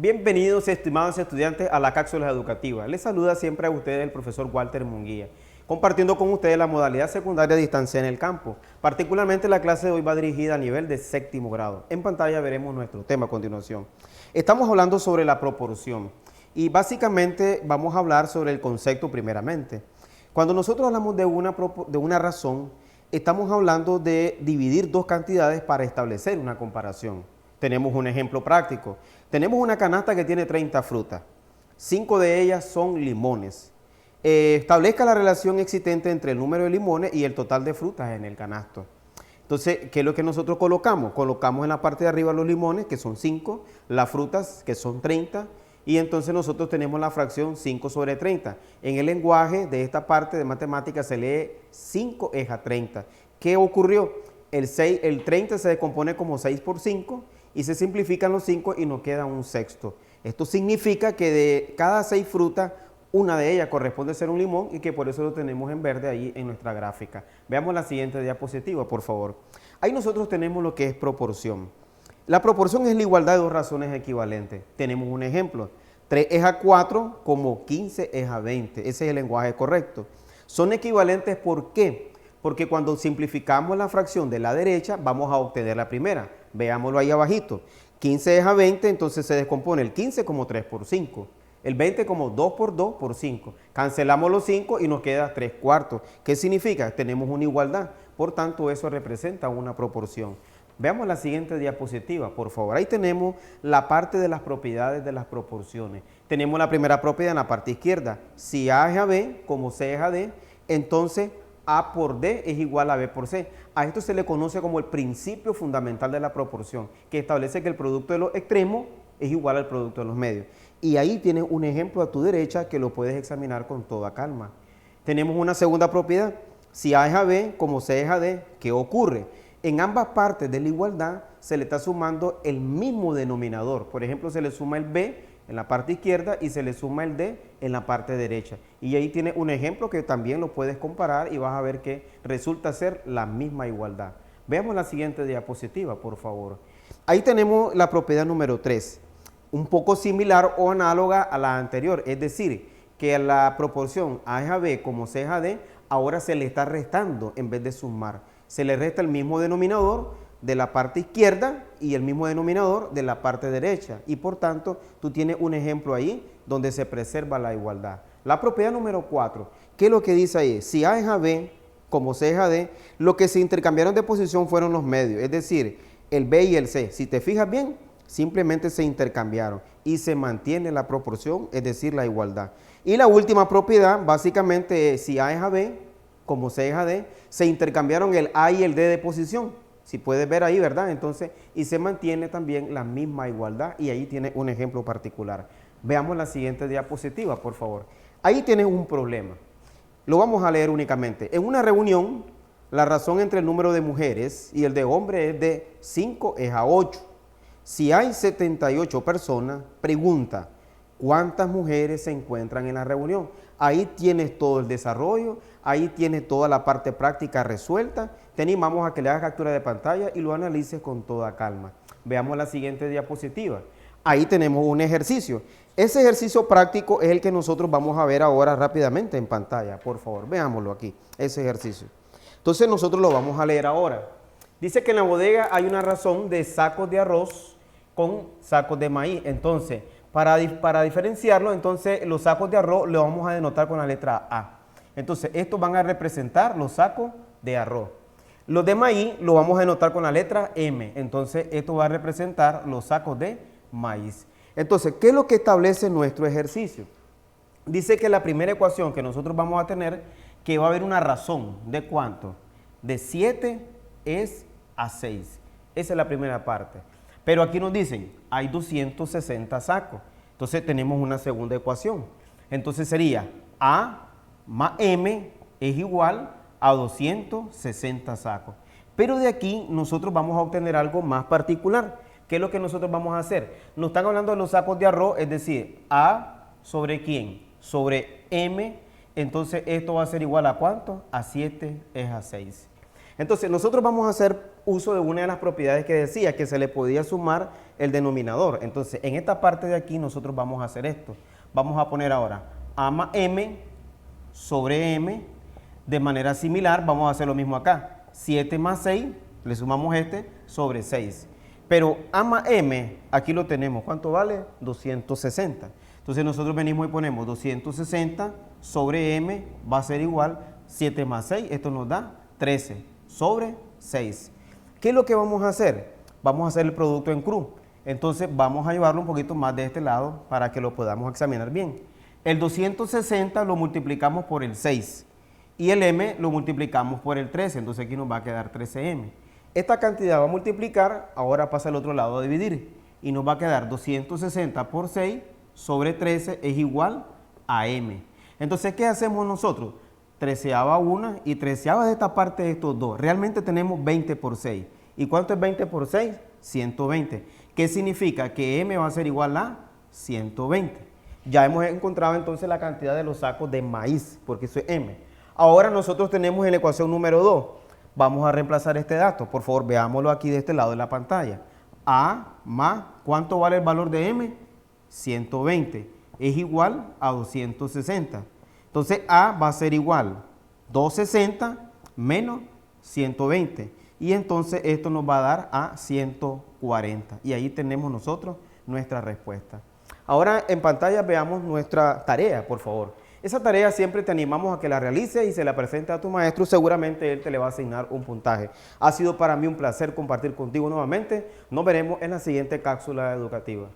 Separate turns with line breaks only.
Bienvenidos, estimados estudiantes, a la cápsula educativa. Les saluda siempre a ustedes el profesor Walter Munguía, compartiendo con ustedes la modalidad secundaria a distancia en el campo. Particularmente la clase de hoy va dirigida a nivel de séptimo grado. En pantalla veremos nuestro tema a continuación. Estamos hablando sobre la proporción y básicamente vamos a hablar sobre el concepto primeramente. Cuando nosotros hablamos de una razón, estamos hablando de dividir dos cantidades para establecer una comparación. Tenemos un ejemplo práctico. Tenemos una canasta que tiene 30 frutas. 5 de ellas son limones. Establezca la relación existente entre el número de limones y el total de frutas en el canasto. Entonces, ¿qué es lo que nosotros colocamos? Colocamos en la parte de arriba los limones, que son 5, las frutas, que son 30, y entonces nosotros tenemos la fracción 5 sobre 30. En el lenguaje de esta parte de matemáticas se lee 5 es a 30. ¿Qué ocurrió? El 30 se descompone como 6 por 5 y se simplifican los 5 y nos queda un sexto. Esto significa que de cada 6 frutas, una de ellas corresponde a ser un limón y que por eso lo tenemos en verde ahí en nuestra gráfica. Veamos la siguiente diapositiva, por favor. Ahí nosotros tenemos lo que es proporción. La proporción es la igualdad de dos razones equivalentes. Tenemos un ejemplo. 3 es a 4 como 15 es a 20. Ese es el lenguaje correcto. Son equivalentes, ¿por qué? Porque cuando simplificamos la fracción de la derecha, vamos a obtener la primera. Veámoslo ahí abajito. 15 es a 20, entonces se descompone el 15 como 3 por 5. El 20 como 2 por 2 por 5. Cancelamos los 5 y nos queda 3 cuartos. ¿Qué significa? Tenemos una igualdad. Por tanto, eso representa una proporción. Veamos la siguiente diapositiva, por favor. Ahí tenemos la parte de las propiedades de las proporciones. Tenemos la primera propiedad en la parte izquierda. Si A es a B, como C es a D, entonces A por D es igual a B por C. A esto se le conoce como el principio fundamental de la proporción, que establece que el producto de los extremos es igual al producto de los medios. Y ahí tienes un ejemplo a tu derecha que lo puedes examinar con toda calma. Tenemos una segunda propiedad. Si A es a B, como C es a D, ¿qué ocurre? En ambas partes de la igualdad se le está sumando el mismo denominador. Por ejemplo, se le suma el B en la parte izquierda y se le suma el D en la parte derecha. Y ahí tiene un ejemplo que también lo puedes comparar y vas a ver que resulta ser la misma igualdad. Veamos la siguiente diapositiva, por favor. Ahí tenemos la propiedad número 3, un poco similar o análoga a la anterior, es decir, que a la proporción A es a B como C es a D, ahora se le está restando en vez de sumar. Se le resta el mismo denominador de la parte izquierda y el mismo denominador de la parte derecha. Y por tanto, tú tienes un ejemplo ahí donde se preserva la igualdad. La propiedad número 4, ¿qué es lo que dice ahí? Si A es a B, como C es a D, lo que se intercambiaron de posición fueron los medios, es decir, el B y el C. Si te fijas bien, simplemente se intercambiaron y se mantiene la proporción, es decir, la igualdad. Y la última propiedad, básicamente, es si A es a B, como C es a D, se intercambiaron el A y el D de posición. Si puedes ver ahí, ¿verdad? Entonces, y se mantiene también la misma igualdad y ahí tiene un ejemplo particular. Veamos la siguiente diapositiva, por favor. Ahí tienes un problema. Lo vamos a leer únicamente. En una reunión, la razón entre el número de mujeres y el de hombres es de 5 es a 8. Si hay 78 personas, pregunta, ¿cuántas mujeres se encuentran en la reunión? Ahí tienes todo el desarrollo, ahí tienes toda la parte práctica resuelta. Te animamos a que le hagas captura de pantalla y lo analices con toda calma. Veamos la siguiente diapositiva. Ahí tenemos un ejercicio. Ese ejercicio práctico es el que nosotros vamos a ver ahora rápidamente en pantalla. Por favor, veámoslo aquí, ese ejercicio. Entonces nosotros lo vamos a leer ahora. Dice que en la bodega hay una razón de sacos de arroz con sacos de maíz. Entonces, para diferenciarlo, entonces los sacos de arroz los vamos a denotar con la letra A. Entonces, estos van a representar los sacos de arroz. Los de maíz los vamos a denotar con la letra M. Entonces, esto va a representar los sacos de maíz. Entonces, ¿qué es lo que establece nuestro ejercicio? Dice que la primera ecuación que nosotros vamos a tener, que va a haber una razón. ¿De cuánto? De 7 es a 6. Esa es la primera parte. Pero aquí nos dicen, hay 260 sacos. Entonces tenemos una segunda ecuación. Entonces sería A más M es igual a 260 sacos. Pero de aquí nosotros vamos a obtener algo más particular. ¿Qué es lo que nosotros vamos a hacer? Nos están hablando de los sacos de arroz, es decir, A sobre ¿quién? Sobre M. Entonces esto va a ser igual a ¿cuánto? A 7 es a 6. Entonces, nosotros vamos a hacer uso de una de las propiedades que decía, que se le podía sumar el denominador. Entonces, en esta parte de aquí nosotros vamos a hacer esto. Vamos a poner ahora a más m sobre m. De manera similar, vamos a hacer lo mismo acá. 7 más 6, le sumamos este, sobre 6. Pero a más m, aquí lo tenemos. ¿Cuánto vale? 260. Entonces, nosotros venimos y ponemos 260 sobre m va a ser igual 7 más 6. Esto nos da 13 sobre 6. ¿Qué es lo que vamos a hacer? Vamos a hacer el producto en cruz. Entonces vamos a llevarlo un poquito más de este lado para que lo podamos examinar bien. El 260 lo multiplicamos por el 6 y el m lo multiplicamos por el 13. Entonces aquí nos va a quedar 13m. Esta cantidad va a multiplicar, ahora pasa al otro lado a dividir y nos va a quedar 260 por 6 sobre 13 es igual a m. Entonces, ¿qué hacemos nosotros? Treceava una y treceava de esta parte de estos dos. Realmente tenemos 20 por 6. ¿Y cuánto es 20 por 6? 120. ¿Qué significa? Que m va a ser igual a 120. Ya hemos encontrado entonces la cantidad de los sacos de maíz, porque eso es m. Ahora nosotros tenemos en la ecuación número 2. Vamos a reemplazar este dato. Por favor, veámoslo aquí de este lado de la pantalla. A más, ¿cuánto vale el valor de m? 120. Es igual a 260. Entonces, A va a ser igual 260 menos 120. Y entonces esto nos va a dar a 140. Y ahí tenemos nosotros nuestra respuesta. Ahora en pantalla veamos nuestra tarea, por favor. Esa tarea siempre te animamos a que la realices y se la presente a tu maestro. Seguramente él te le va a asignar un puntaje. Ha sido para mí un placer compartir contigo nuevamente. Nos veremos en la siguiente cápsula educativa.